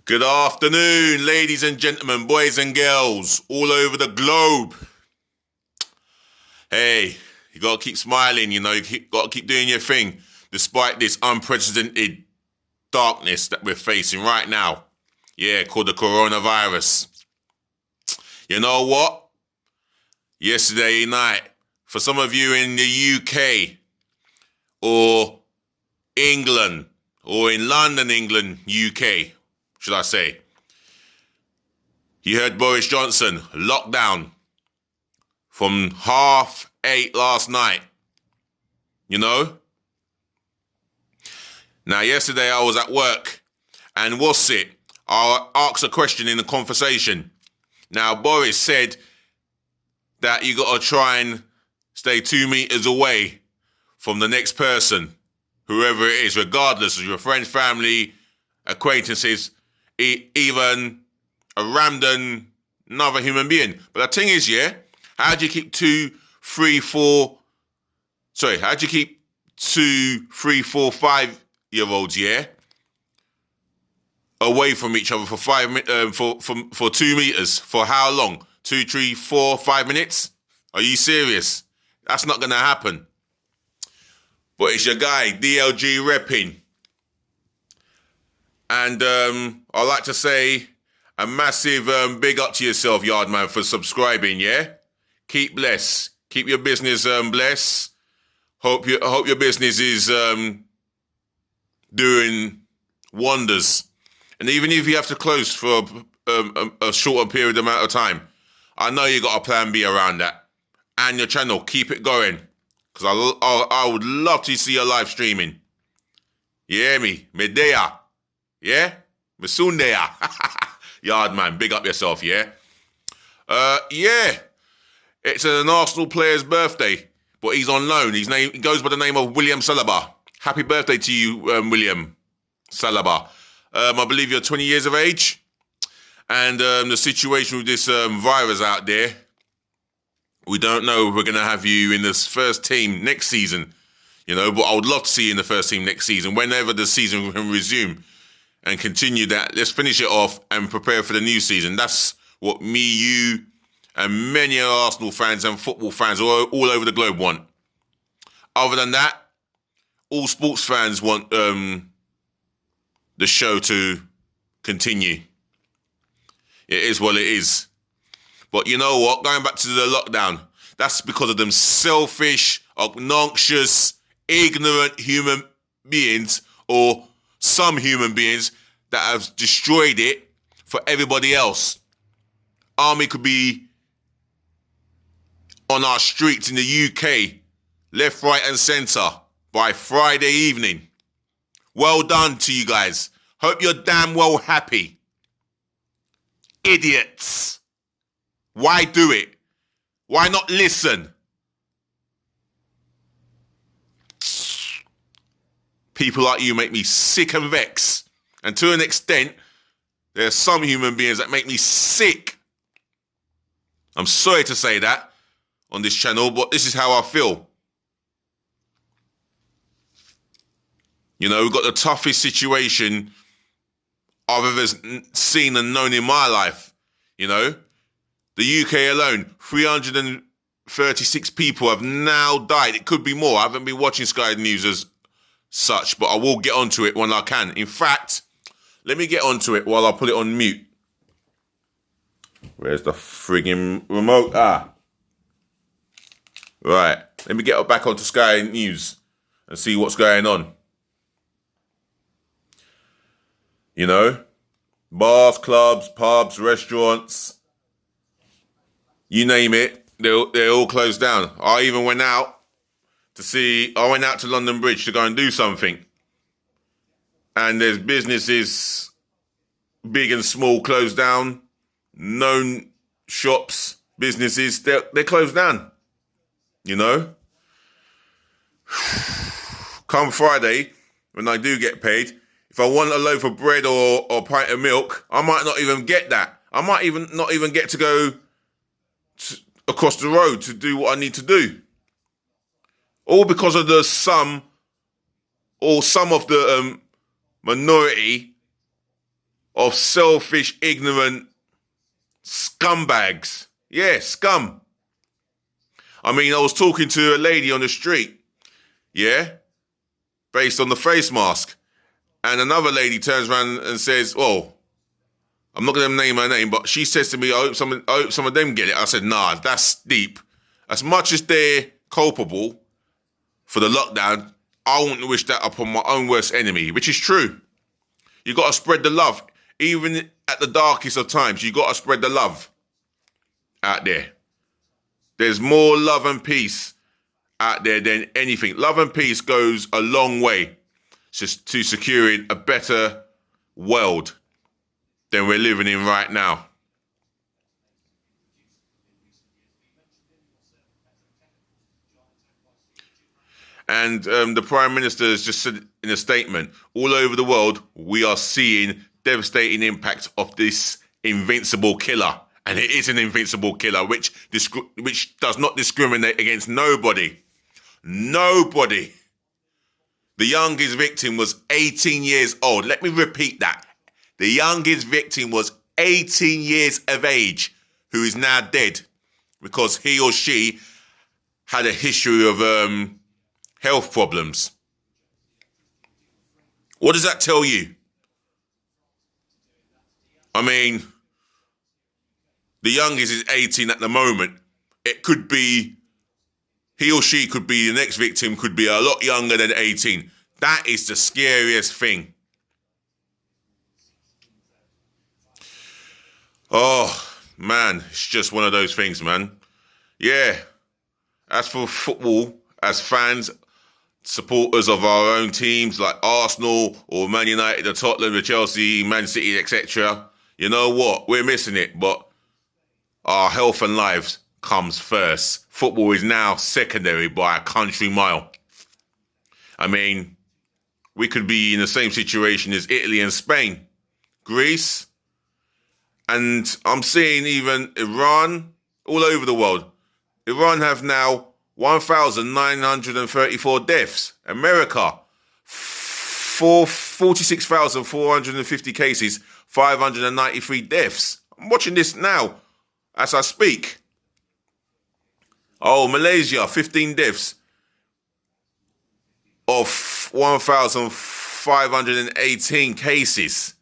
Good afternoon, ladies and gentlemen, boys and girls, all over the globe. Hey, you got to keep smiling, you got to keep doing your thing, despite this unprecedented darkness that we're facing right now. Yeah, called the coronavirus. You know what? Yesterday night, for some of you in the UK, or England, or in London, England, UK, should I say, you heard Boris Johnson, lockdown from 8:30 last night, Now, yesterday I was at work, and what's it? I asked a question in the conversation. Now, Boris said that you got to try and stay 2 meters away from the next person, whoever it is, regardless of your friends, family, acquaintances, even a random another human being. But the thing is, how do you keep 2, 3, 4 5-year-olds, away from each other for 2 meters? For how long? 2, 3, 4, 5 minutes? Are you serious? That's not going to happen. But it's your guy, DLG REPPIN. And I'd like to say a massive big up to yourself, Yardman, for subscribing, Keep blessed. Keep your business blessed. Hope your business is doing wonders. And even if you have to close for a shorter period amount of time, I know you got a plan B around that. And your channel, keep it going. Because I would love to see your live streaming. You hear me? Medea. Yeah? Masundea. Yardman, big up yourself, It's an Arsenal player's birthday, but he's on loan. He goes by the name of William Saliba. Happy birthday to you, William Saliba. I believe you're 20 years of age. And the situation with this virus out there, we don't know if we're going to have you in this first team next season, but I would love to see you in the first team next season, whenever the season can resume and continue that. Let's finish it off and prepare for the new season. That's what me, you, and many Arsenal fans and football fans all over the globe want. Other than that, all sports fans want the show to continue. It is what it is. But you know what? Going back to the lockdown, that's because of them selfish, obnoxious, ignorant human beings, or some human beings that have destroyed it for everybody else. Army could be on our streets in the UK, left, right, and centre by Friday evening. Well done to you guys. Hope you're damn well happy. Idiots. Why do it? Why not listen? People like you make me sick and vexed. And to an extent, there are some human beings that make me sick. I'm sorry to say that on this channel, but this is how I feel. We've got the toughest situation I've ever seen and known in my life. The UK alone, 336 people have now died. It could be more. I haven't been watching Sky News as such, but I will get onto it when I can. In fact, let me get onto it while I put it on mute. Where's the frigging remote? Right. Let me get back onto Sky News and see what's going on. Bars, clubs, pubs, restaurants, you name it, they're all closed down. I even went out to London Bridge to go and do something. And there's businesses, big and small, closed down. Known shops, businesses, they're closed down. Come Friday, when I do get paid, if I want a loaf of bread or a pint of milk, I might not even get that. I might not even get to go across the road to do what I need to do. All because of some of the minority of selfish, ignorant scumbags. Yeah, scum. I mean, I was talking to a lady on the street, yeah, based on the face mask. And another lady turns around and says, well, I'm not going to name her name, but she says to me, I hope some of them get it. I said, nah, that's deep. As much as they're culpable for the lockdown, I wouldn't wish that upon my own worst enemy, which is true. You got to spread the love. Even at the darkest of times, you got to spread the love out there. There's more love and peace out there than anything. Love and peace goes a long way to securing a better world than we're living in right now. And the Prime Minister has just said in a statement, all over the world, we are seeing devastating impacts of this invincible killer. And it is an invincible killer, which does not discriminate against nobody. Nobody. The youngest victim was 18 years old. Let me repeat that. The youngest victim was 18 years of age, who is now dead because he or she had a history of health problems. What does that tell you? I mean, the youngest is 18 at the moment. It could be, he or she could be, the next victim could be a lot younger than 18. That is the scariest thing. Oh, man, it's just one of those things, man. Yeah, as for football, as fans, supporters of our own teams like Arsenal or Man United or Tottenham or Chelsea, Man City, etc., you know what? We're missing it, but our health and lives comes first. Football is now secondary by a country mile. I mean, we could be in the same situation as Italy and Spain, Greece, and I'm seeing even Iran, all over the world. Iran have now 1,934 deaths. America, 46,450 cases, 593 deaths. I'm watching this now as I speak. Oh, Malaysia, 15 deaths of 1,518 cases.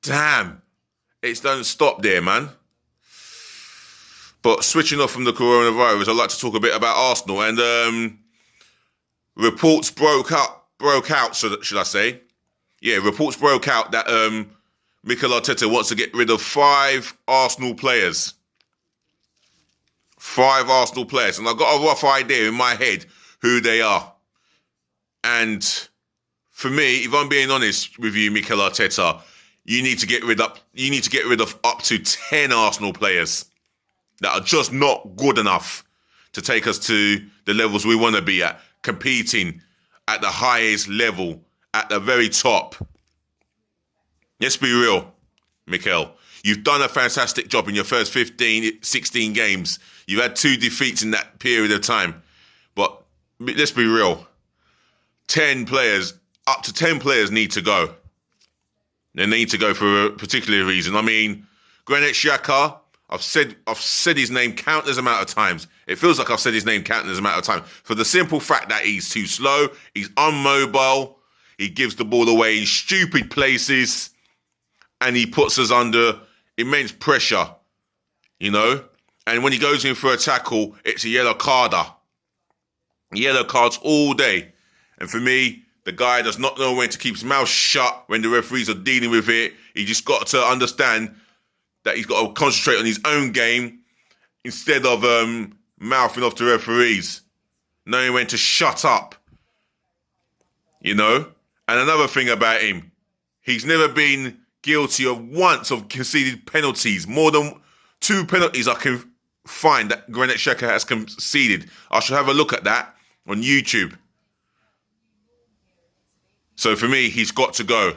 Damn. It don't stop there, man. But switching off from the coronavirus, I'd like to talk a bit about Arsenal. And reports broke out, should I say. Yeah, reports broke out that Mikel Arteta wants to get rid of 5 Arsenal players. 5 Arsenal players. And I've got a rough idea in my head who they are. And for me, if I'm being honest with you, Mikel Arteta, you need to get rid of up to 10 Arsenal players that are just not good enough to take us to the levels we want to be at, competing at the highest level, at the very top. Let's be real, Mikel. You've done a fantastic job in your first 15, 16 games. You've had 2 defeats in that period of time. But let's be real. 10 players, up to 10 players need to go. They need to go for a particular reason. I mean, Granit Xhaka, I've said his name countless amount of times. It feels like I've said his name countless amount of times. For the simple fact that he's too slow, he's unmobile, he gives the ball away in stupid places, and he puts us under immense pressure, you know? And when he goes in for a tackle, it's a yellow carder. Yellow cards all day. And for me, the guy does not know when to keep his mouth shut when the referees are dealing with it. He just got to understand that he's got to concentrate on his own game instead of mouthing off the referees, knowing when to shut up, you know? And another thing about him, he's never been guilty of once of conceded penalties. More than 2 penalties I can find that Granit Xhaka has conceded. I should have a look at that on YouTube. So for me, he's got to go.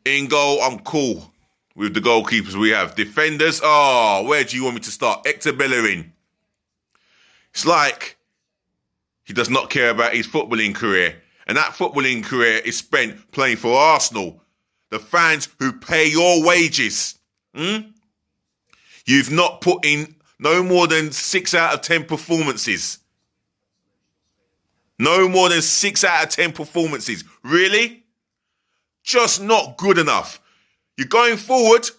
In goal, I'm cool with the goalkeepers we have. Defenders, where do you want me to start? Hector Bellerin. It's like he does not care about his footballing career. And that footballing career is spent playing for Arsenal. the fans who pay your wages. You've not put in no more than 6 out of 10 performances. No more than 6 out of 10 performances. Really? Just not good enough. You're going forward.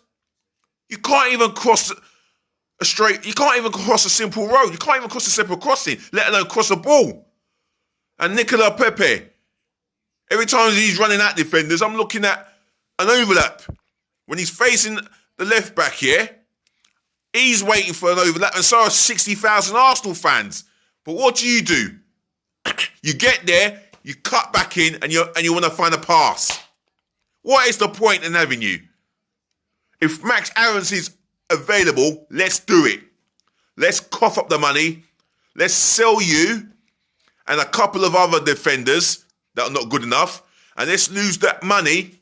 You can't even cross you can't even cross a simple road. You can't even cross a simple crossing, let alone cross a ball. And Nicola Pepe, every time he's running at defenders, I'm looking at an overlap. When he's facing the left back here, he's waiting for an overlap, and so are 60,000 Arsenal fans. But what do? You get there, you cut back in, and you want to find a pass. What is the point in having you? If Max Aarons is available, let's do it. Let's cough up the money. Let's sell you and a couple of other defenders that are not good enough, and let's lose that money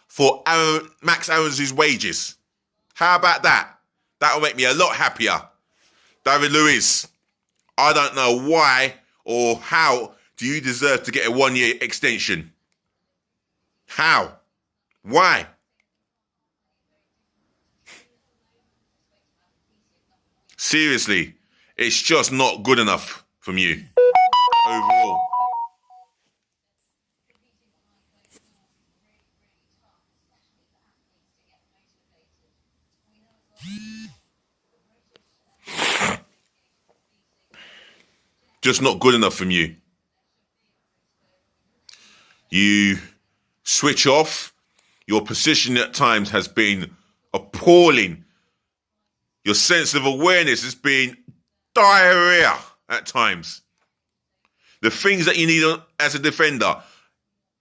for Max Aarons' wages. How about that? That'll make me a lot happier. David Luiz, I don't know why or how do you deserve to get a 1-year extension? How? Why? Seriously, it's just not good enough from you overall. Just not good enough from you. You switch off. Your position at times has been appalling. Your sense of awareness has been diarrhea at times. The things that you need as a defender,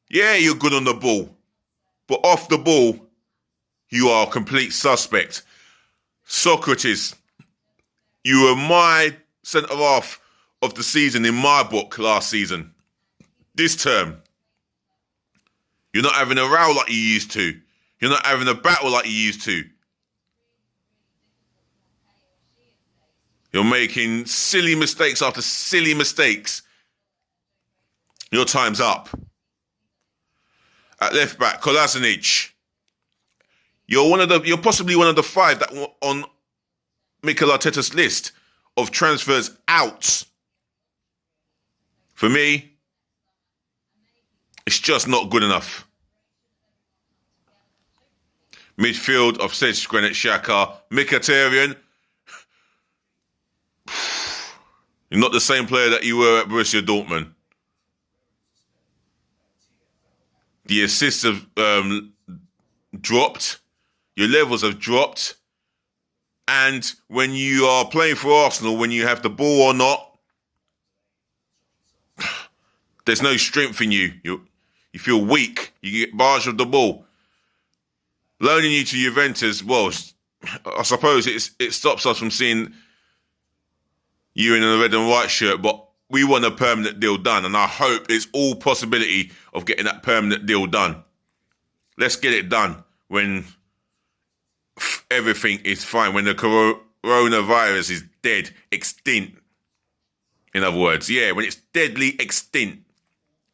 yeah, you're good on the ball. But off the ball, you are a complete suspect. Socrates, you were my centre-half of the season in my book last season. This term, you're not having a row like you used to. You're not having a battle like you used to. You're making silly mistakes after silly mistakes. Your time's up. At left back, Kolasinac. You're possibly one of the 5 that were on Mikel Arteta's list of transfers out. For me, it's just not good enough. Midfield of Cesc, Granit Xhaka, Mkhitaryan. You're not the same player that you were at Borussia Dortmund. The assists have dropped. Your levels have dropped. And when you are playing for Arsenal, when you have the ball or not, there's no strength in you. You feel weak. You get barraged of the ball. Loaning you to Juventus, well, I suppose it stops us from seeing you in a red and white shirt, but we want a permanent deal done, and I hope it's all possibility of getting that permanent deal done. Let's get it done when everything is fine, when the coronavirus is dead, extinct. In other words, yeah, when it's deadly extinct.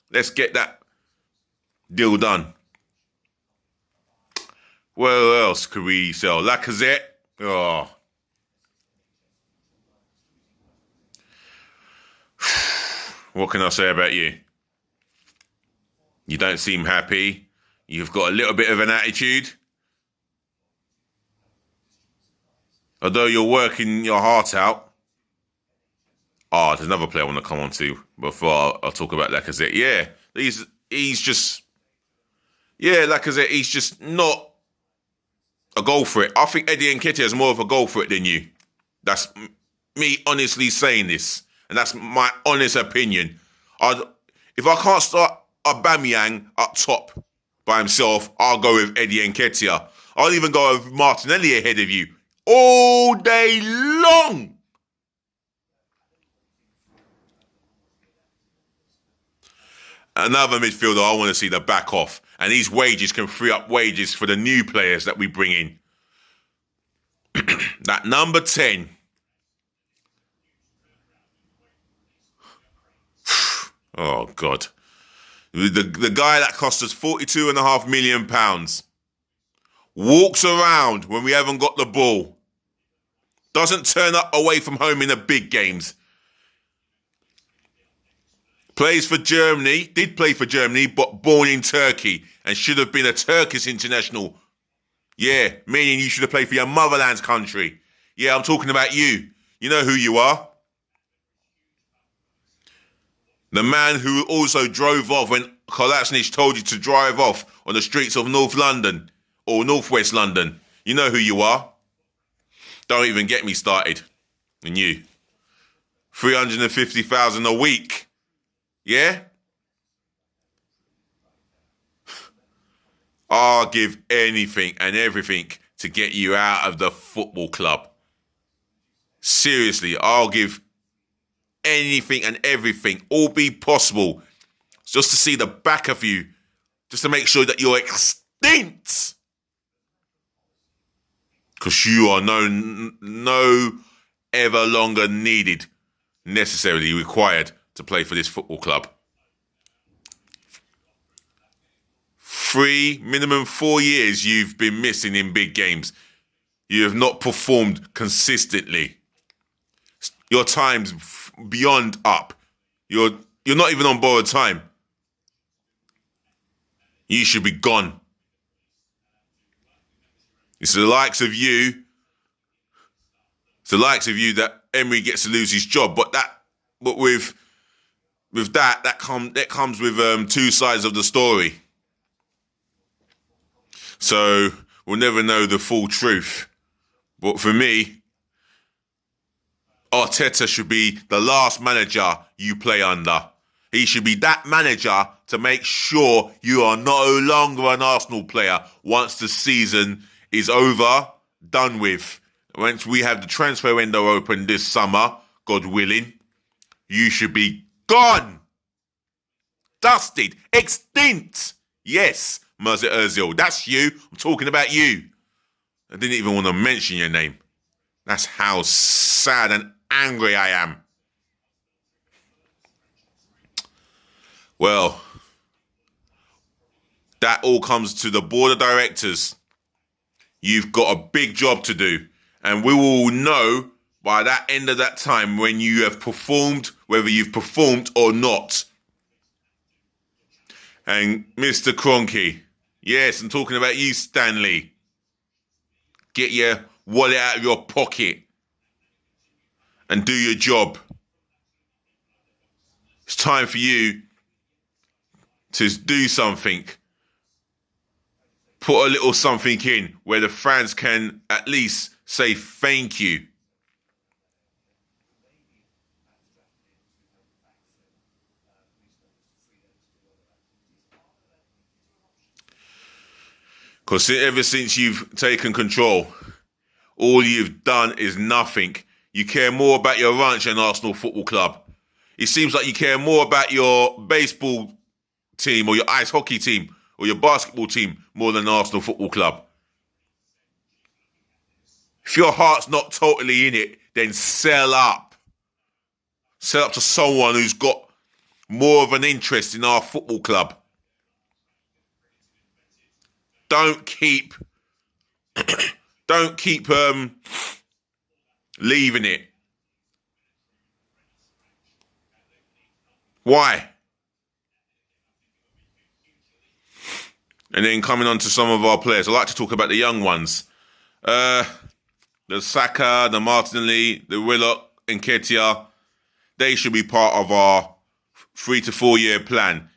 Let's get that deal done. Where else could we sell? Lacazette? Oh. What can I say about you? You don't seem happy. You've got a little bit of an attitude. Although you're working your heart out. Oh, there's another player I want to come on to before I'll talk about Lacazette. Yeah, he's just... Yeah, Lacazette, he's just not a goal for it. I think Eddie Nketiah is more of a goal for it than you. That's me honestly saying this. And that's my honest opinion. If I can't start Aubameyang up top by himself, I'll go with Eddie Nketiah. I'll even go with Martinelli ahead of you. All day long. Another midfielder I want to see the back off. And these wages can free up wages for the new players that we bring in. That number 10. Oh, God. The guy that cost us £42.5 million walks around when we haven't got the ball. Doesn't turn up away from home in the big games. Plays for Germany, did play for Germany, but born in Turkey and should have been a Turkish international. Yeah, meaning you should have played for your motherland's country. Yeah, I'm talking about you. You know who you are. The man who also drove off when Kolasinac told you to drive off on the streets of North London or Northwest London. You know who you are. Don't even get me started. And you. 350,000 a week. Yeah? I'll give anything and everything to get you out of the football club. Seriously, I'll give anything and everything, all be possible, just to see the back of you, just to make sure that you're extinct. Because you are no ever longer needed, necessarily required to play for this football club. Minimum 4 years you've been missing in big games. You have not performed consistently. Your time's beyond up. You're not even on borrowed time. You should be gone. It's the likes of you. It's the likes of you that Emery gets to lose his job. But with that comes with two sides of the story. So we'll never know the full truth. But for me, Arteta should be the last manager you play under. He should be that manager to make sure you are no longer an Arsenal player once the season is over, done with. Once we have the transfer window open this summer, God willing, you should be gone. Dusted. Extinct. Yes, Mesut Ozil. That's you. I'm talking about you. I didn't even want to mention your name. That's how sad and angry I am. Well, that all comes to the board of directors. You've got a big job to do. And we will know by that end of that time when you have performed, whether you've performed or not. And Mr. Kroenke, yes, I'm talking about you, Stanley. Get your wallet out of your pocket and do your job. It's time for you to do something. Put a little something in where the fans can at least say thank you. Because ever since you've taken control, all you've done is nothing. You care more about your ranch than Arsenal Football Club. It seems like you care more about your baseball team or your ice hockey team or your basketball team more than Arsenal Football Club. If your heart's not totally in it, then sell up. Sell up to someone who's got more of an interest in our football club. Don't keep leaving it. Why? And then coming on to some of our players, I like to talk about the young ones. The Saka, the Martinelli, the Willock, and Nketiah. They should be part of our 3 to 4 year plan.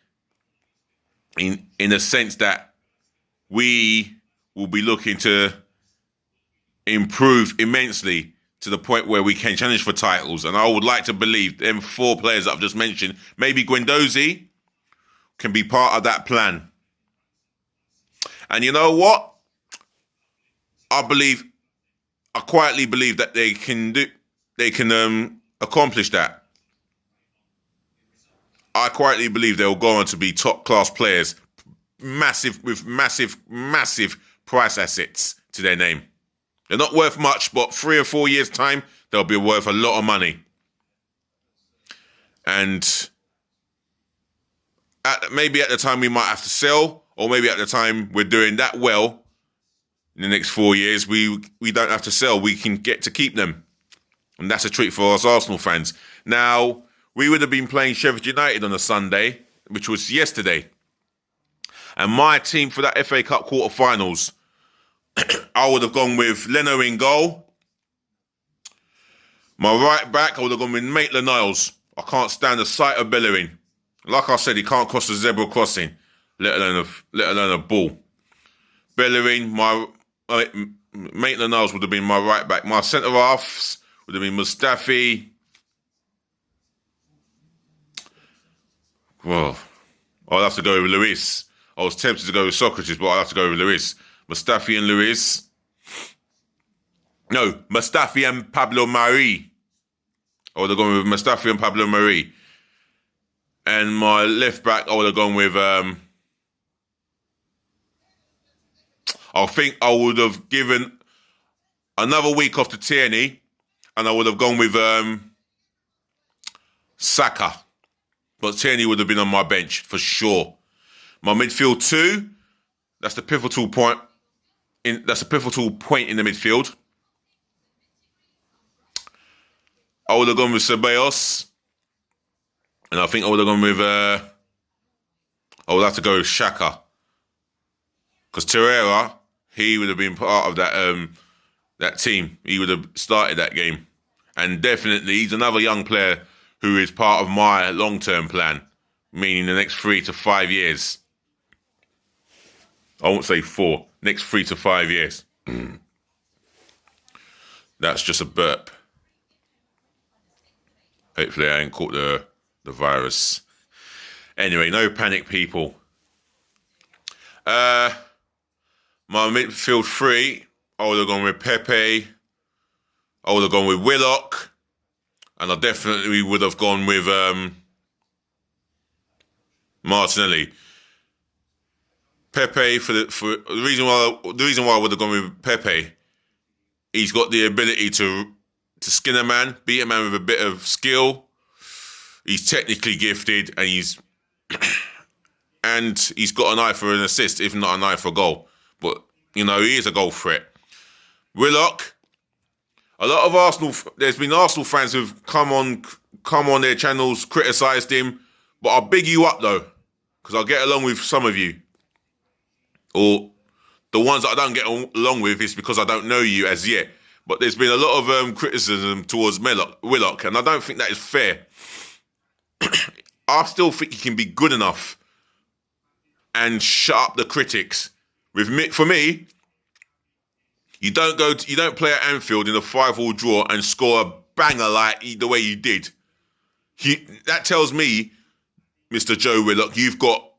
In a sense that we will be looking to improve immensely to the point where we can challenge for titles. And I would like to believe them 4 players that I've just mentioned, maybe Guendouzi, can be part of that plan. And you know what? I quietly believe that they can accomplish that. I quietly believe they'll go on to be top class players, massive price assets to their name. They're not worth much, but 3 or 4 years' time, they'll be worth a lot of money. And maybe at the time we might have to sell, or maybe at the time we're doing that well in the next 4 years, we don't have to sell. We can get to keep them. And that's a treat for us Arsenal fans. Now, we would have been playing Sheffield United on a Sunday, which was yesterday. And my team for that FA Cup quarterfinals, I would have gone with Leno in goal. My right back, I would have gone with Maitland-Niles. I can't stand the sight of Bellerin. Like I said, he can't cross the zebra crossing, let alone a ball. Bellerin, Maitland-Niles would have been my right back. My centre halves would have been Mustafi. Well, I'll have to go with Luis. I was tempted to go with Socrates, but I'll have to go with Luis. Mustafi and Luis. No, Mustafi and Pablo Mari. I would have gone with Mustafi and Pablo Mari. And my left back, I would have gone with... I think I would have given another week off to Tierney, and I would have gone with Saka. But Tierney would have been on my bench for sure. My midfield 2, that's the pivotal point. That's a pivotal point in the midfield. I would have gone with Ceballos, and I think I would have gone with. I would have to go with Xhaka, because Torreira, he would have been part of that team. He would have started that game, and definitely he's another young player who is part of my long-term plan, meaning the next 3 to 5 years. I won't say 4. Next 3 to 5 years. That's just a burp. Hopefully I ain't caught the virus. Anyway, no panic, people. My midfield 3, I would have gone with Pepe. I would have gone with Willock. And I definitely would have gone with Martinelli. Pepe, for the reason why I would have gone with Pepe, he's got the ability to skin a man, beat a man with a bit of skill. He's technically gifted, and he's got an eye for an assist, if not an eye for a goal. But he is a goal threat. Willock. A lot of there's been Arsenal fans who've come on their channels, criticised him, but I'll big you up though, because I'll get along with some of you. Or the ones that I don't get along with is because I don't know you as yet. But there's been a lot of criticism towards Willock, and I don't think that is fair. I still think he can be good enough and shut up the critics. For me, you don't play at Anfield in a 5-5 draw and score a banger like the way you did. That tells me, Mr. Joe Willock, you've got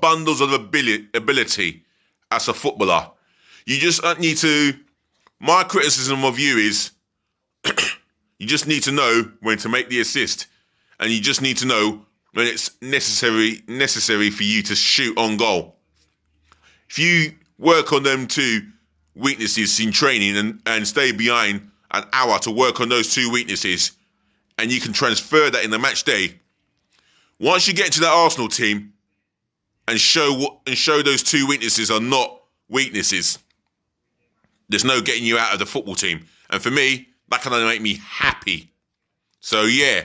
bundles of ability as a footballer. You just need to. My criticism of you is, you just need to know when to make the assist, and you just need to know when it's necessary for you to shoot on goal. If you work on them 2 weaknesses in training and stay behind an hour to work on those 2 weaknesses, and you can transfer that in the match day. Once you get to that Arsenal team and show those 2 weaknesses are not weaknesses, there's no getting you out of the football team. And for me, that can only make me happy. So yeah.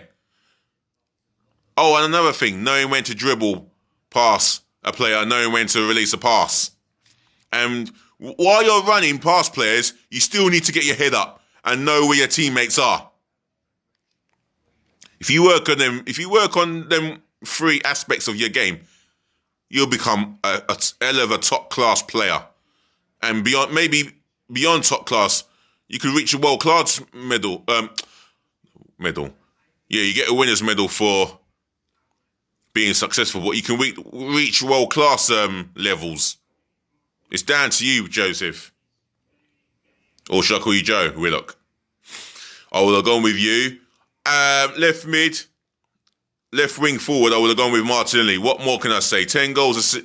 Oh, and another thing, knowing when to dribble pass a player, knowing when to release a pass. And while you're running past players, you still need to get your head up and know where your teammates are. If you work on them 3 aspects of your game, you'll become a hell of a top class player. And beyond top class, you could reach a world class medal. Yeah, you get a winner's medal for being successful, but you can reach world class levels. It's down to you, Joseph. Or shall I call you Joe Willock? I would have gone with you. Left mid, left wing forward, I would have gone with Martinelli. What more can I say? 10 goals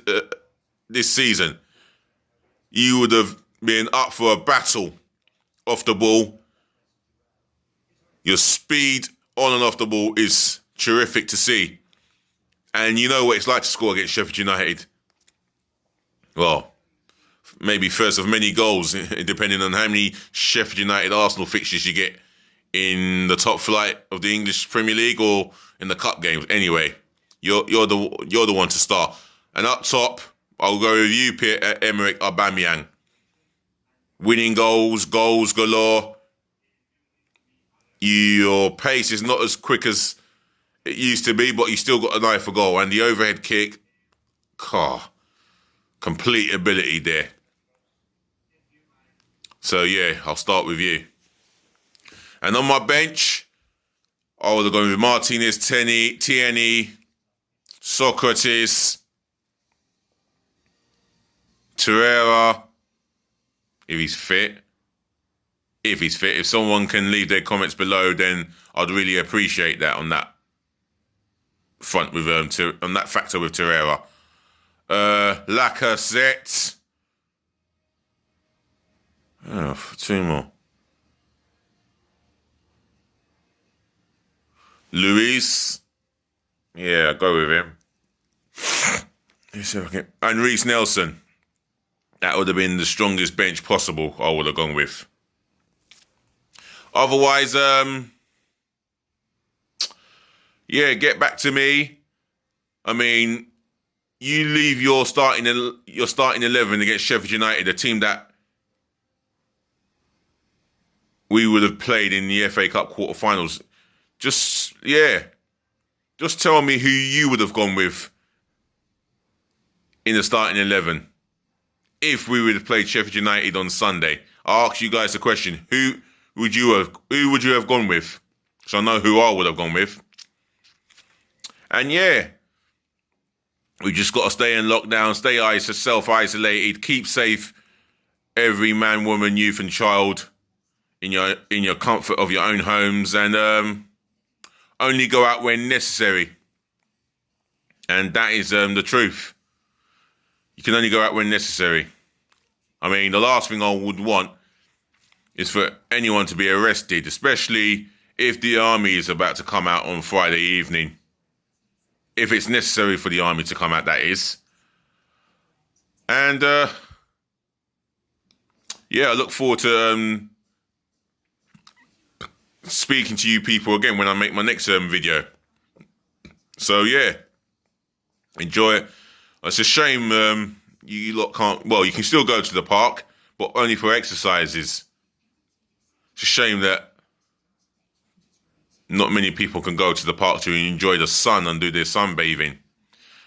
this season. You would have been up for a battle off the ball. Your speed on and off the ball is terrific to see. And you know what it's like to score against Sheffield United. Well, maybe first of many goals, depending on how many Sheffield United Arsenal fixtures you get in the top flight of the English Premier League or in the cup games. Anyway, you're the one to start. And up top, I'll go with you, Pierre-Emerick Aubameyang. Winning goals galore. Your pace is not as quick as it used to be, but you still got an eye for goal. And the overhead kick, complete ability there. So yeah, I'll start with you. And on my bench, I would have gone with Martinez, Tierney, Socrates, Torreira, if he's fit. If someone can leave their comments below, then I'd really appreciate that on that front with on that factor with Torreira. Lacazette. Oh, two more. Luis. Yeah, I'll go with him. And Reece Nelson. That would have been the strongest bench possible I would have gone with. Otherwise, get back to me. I mean, you leave your starting 11 against Sheffield United, a team that we would have played in the FA Cup quarterfinals. Just tell me who you would have gone with in the starting 11 if we would have played Sheffield United on Sunday. I'll ask you guys the question: Who would you have gone with? So I know who I would have gone with. And yeah, we just got to stay in lockdown, stay self-isolated, keep safe, every man, woman, youth and child in your comfort of your own homes, and only go out when necessary. And that is the truth. You can only go out when necessary. I mean, the last thing I would want is for anyone to be arrested, especially if the army is about to come out on Friday evening. If it's necessary for the army to come out, that is. And, I look forward to speaking to you people again when I make my next video. So, yeah, enjoy it. It's a shame you lot can't... Well, you can still go to the park, but only for exercises. It's a shame that not many people can go to the park to enjoy the sun and do their sunbathing.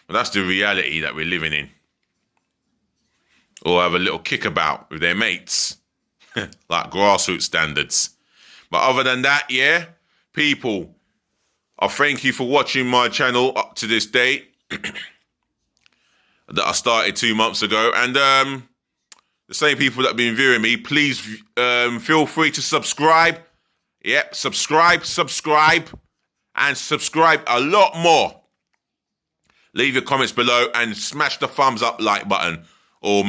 But that's the reality that we're living in. Or have a little kickabout with their mates. Like grassroots standards. But other than that, yeah, people, I thank you for watching my channel up to this date. That I started 2 months ago. And the same people that have been viewing me, please feel free to subscribe. Yep, subscribe, and subscribe a lot more. Leave your comments below and smash the thumbs up like button. Or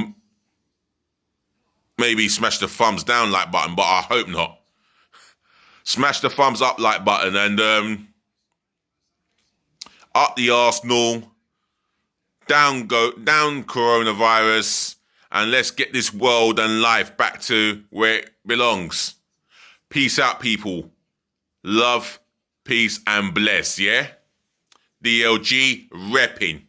maybe smash the thumbs down like button, but I hope not. Smash the thumbs up like button and up the Arsenal. Down coronavirus, and let's get this world and life back to where it belongs. Peace out, people. Love, peace, and bless, yeah? DLG REPPIN.